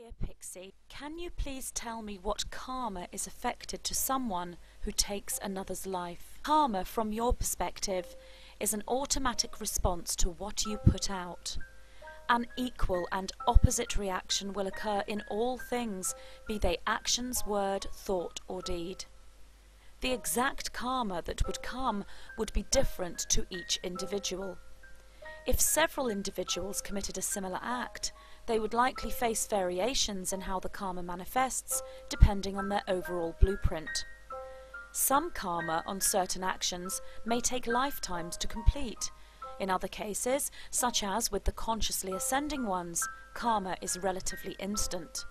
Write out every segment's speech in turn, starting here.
Dear Pixie, can you please tell me what karma is affected to someone who takes another's life? Karma, from your perspective, is an automatic response to what you put out. An equal and opposite reaction will occur in all things, be they actions, word, thought, or deed. The exact karma that would come would be different to each individual. If several individuals committed a similar act, they would likely face variations in how the karma manifests, depending on their overall blueprint. Some karma on certain actions may take lifetimes to complete. In other cases, such as with the consciously ascending ones, karma is relatively instant.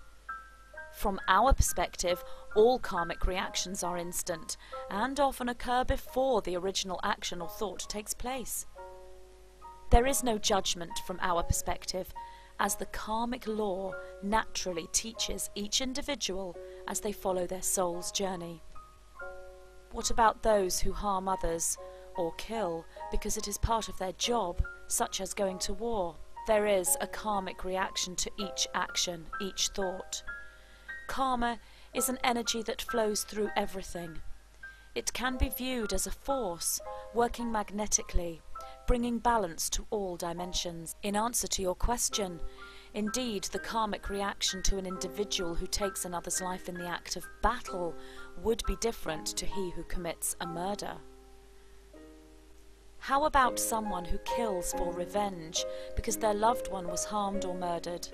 From our perspective, all karmic reactions are instant, and often occur before the original action or thought takes place. There is no judgment from our perspective, as the karmic law naturally teaches each individual as they follow their soul's journey. What about those who harm others or kill because it is part of their job, such as going to war? There is a karmic reaction to each action, each thought. Karma is an energy that flows through everything. It can be viewed as a force working magnetically, bringing balance to all dimensions. In answer to your question, indeed the karmic reaction to an individual who takes another's life in the act of battle would be different to he who commits a murder. How about someone who kills for revenge because their loved one was harmed or murdered?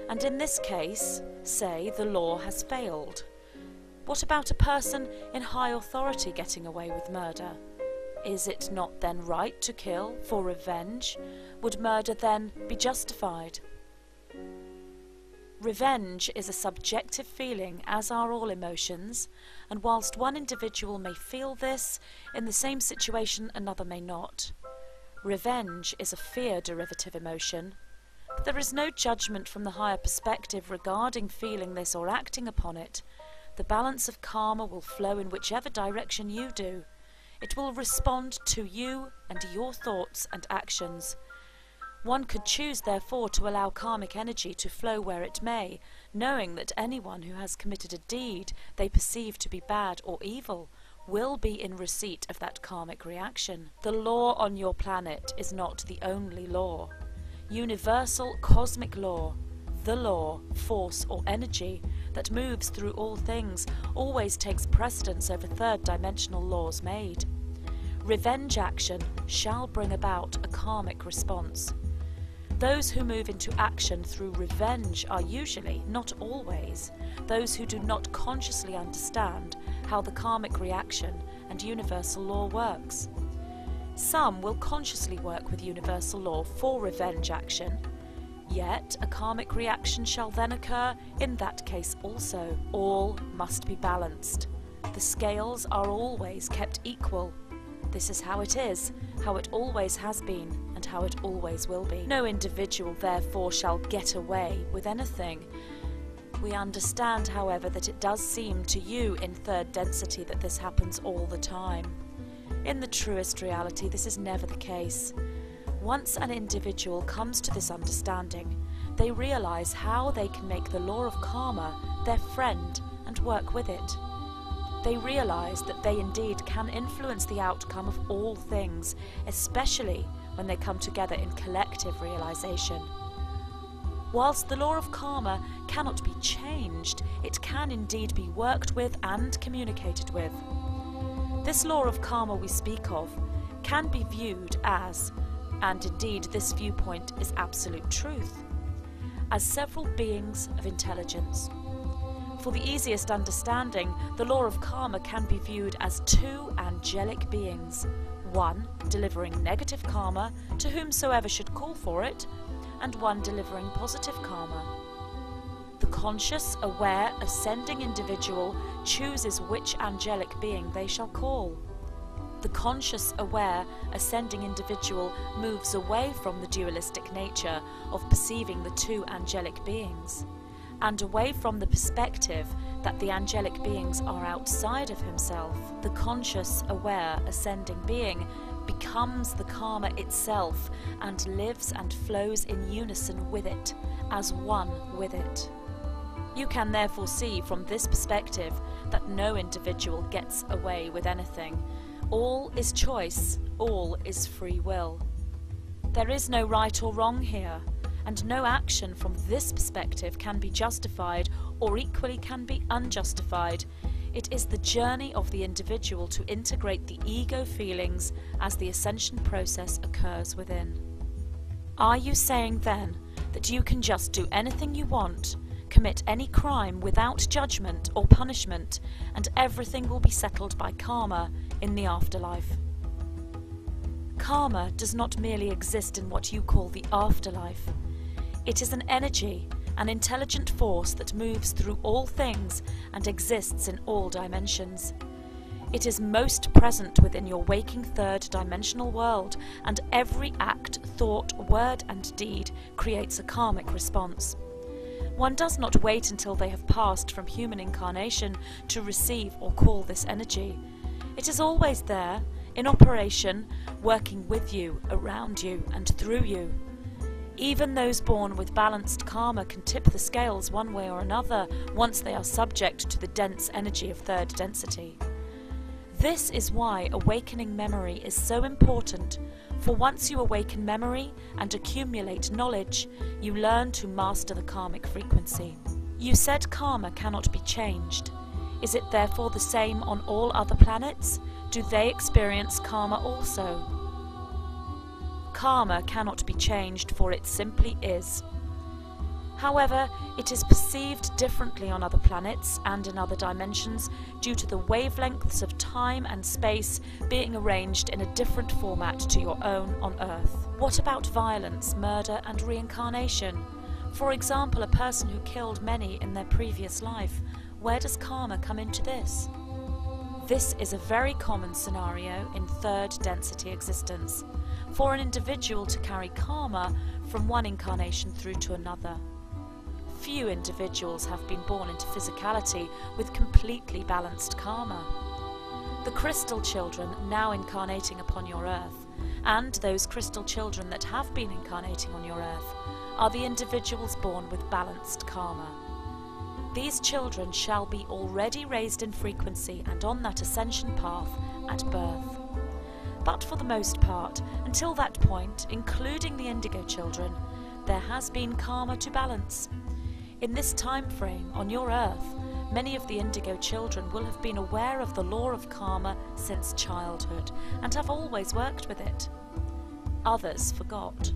And in this case, say the law has failed. What about a person in high authority getting away with murder? Is it not then right to kill for revenge? Would murder then be justified? Revenge is a subjective feeling, as are all emotions, and whilst one individual may feel this, in the same situation another may not. Revenge is a fear derivative emotion, but there is no judgment from the higher perspective regarding feeling this or acting upon it. The balance of karma will flow in whichever direction you do. It will respond to you and your thoughts and actions. One could choose, therefore, to allow karmic energy to flow where it may, knowing that anyone who has committed a deed they perceive to be bad or evil will be in receipt of that karmic reaction. The law on your planet is not the only law. Universal cosmic law, the law, force or energy that moves through all things, always takes precedence over third-dimensional laws made. Revenge action shall bring about a karmic response. Those who move into action through revenge are usually, not always, those who do not consciously understand how the karmic reaction and universal law works. Some will consciously work with universal law for revenge action, yet a karmic reaction shall then occur in that case also. All must be balanced. The scales are always kept equal. This is how it is, how it always has been, and how it always will be. No individual, therefore, shall get away with anything. We understand, however, that it does seem to you in third density that this happens all the time. In the truest reality, this is never the case. Once an individual comes to this understanding, they realize how they can make the law of karma their friend and work with it. They realize that they indeed can influence the outcome of all things, especially when they come together in collective realization. Whilst the law of karma cannot be changed, it can indeed be worked with and communicated with. This law of karma we speak of can be viewed as, and indeed this viewpoint is absolute truth, as several beings of intelligence. For the easiest understanding, the law of karma can be viewed as two angelic beings, one delivering negative karma to whomsoever should call for it, and one delivering positive karma. The conscious, aware, ascending individual chooses which angelic being they shall call. The conscious, aware, ascending individual moves away from the dualistic nature of perceiving the two angelic beings, and away from the perspective that the angelic beings are outside of himself. The conscious, aware, ascending being becomes the karma itself and lives and flows in unison with it, as one with it. You can therefore see from this perspective that no individual gets away with anything. All is choice, all is free will. There is no right or wrong here, and no action from this perspective can be justified or equally can be unjustified. It is the journey of the individual to integrate the ego feelings as the ascension process occurs within. Are you saying then that you can just do anything you want, commit any crime without judgment or punishment, and everything will be settled by karma in the afterlife? Karma does not merely exist in what you call the afterlife. It is an energy, an intelligent force that moves through all things and exists in all dimensions. It is most present within your waking third-dimensional world, and every act, thought, word and deed creates a karmic response. One does not wait until they have passed from human incarnation to receive or call this energy. It is always there, in operation, working with you, around you and through you. Even those born with balanced karma can tip the scales one way or another once they are subject to the dense energy of third density. This is why awakening memory is so important, for once you awaken memory and accumulate knowledge, you learn to master the karmic frequency. You said karma cannot be changed. Is it therefore the same on all other planets? Do they experience karma also? Karma cannot be changed, for it simply is. However, it is perceived differently on other planets and in other dimensions due to the wavelengths of time and space being arranged in a different format to your own on Earth. What about violence, murder and reincarnation? For example, a person who killed many in their previous life. Where does karma come into this? This is a very common scenario in third density existence, for an individual to carry karma from one incarnation through to another. Few individuals have been born into physicality with completely balanced karma. The crystal children now incarnating upon your earth, and those crystal children that have been incarnating on your earth, are the individuals born with balanced karma. These children shall be already raised in frequency and on that ascension path at birth. But for the most part, until that point, including the indigo children, there has been karma to balance. In this time frame, on your earth, many of the indigo children will have been aware of the law of karma since childhood and have always worked with it. Others forgot.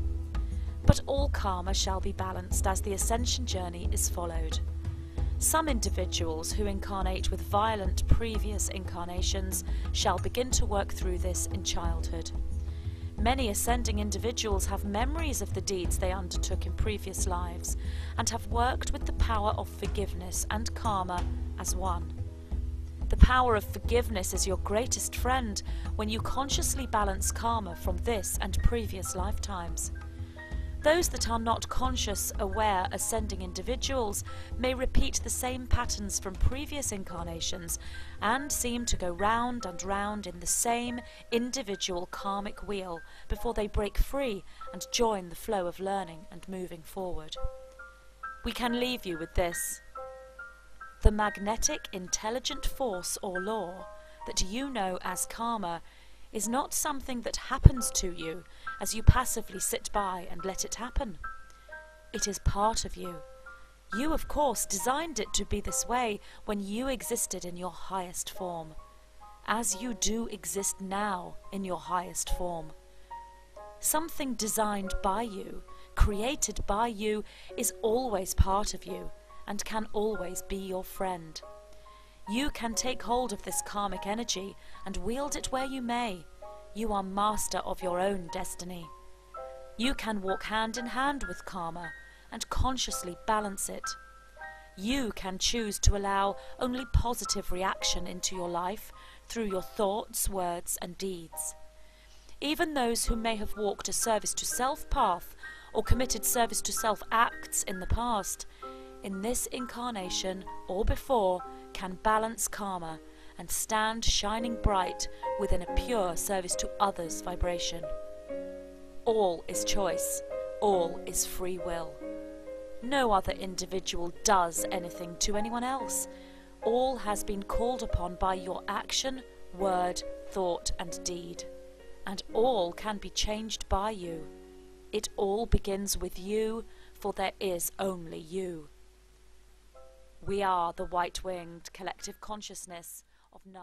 But all karma shall be balanced as the ascension journey is followed. Some individuals who incarnate with violent previous incarnations shall begin to work through this in childhood. Many ascending individuals have memories of the deeds they undertook in previous lives and have worked with the power of forgiveness and karma as one. The power of forgiveness is your greatest friend when you consciously balance karma from this and previous lifetimes. Those that are not conscious, aware, ascending individuals may repeat the same patterns from previous incarnations and seem to go round and round in the same individual karmic wheel before they break free and join the flow of learning and moving forward. We can leave you with this. The magnetic intelligent force or law that you know as karma is not something that happens to you as you passively sit by and let it happen. It is part of you. You, of course, designed it to be this way when you existed in your highest form, as you do exist now in your highest form. Something designed by you, created by you, is always part of you and can always be your friend. You can take hold of this karmic energy and wield it where you may. You are master of your own destiny. You can walk hand in hand with karma and consciously balance it. You can choose to allow only positive reaction into your life through your thoughts, words and deeds. Even those who may have walked a service to self path or committed service to self acts in the past, in this incarnation or before, can balance karma and stand shining bright within a pure service to others vibration. All is choice, all is free will. No other individual does anything to anyone else. All has been called upon by your action, word, thought, and deed. And all can be changed by you. It all begins with you, for there is only you. We are the white-winged collective consciousness of 9.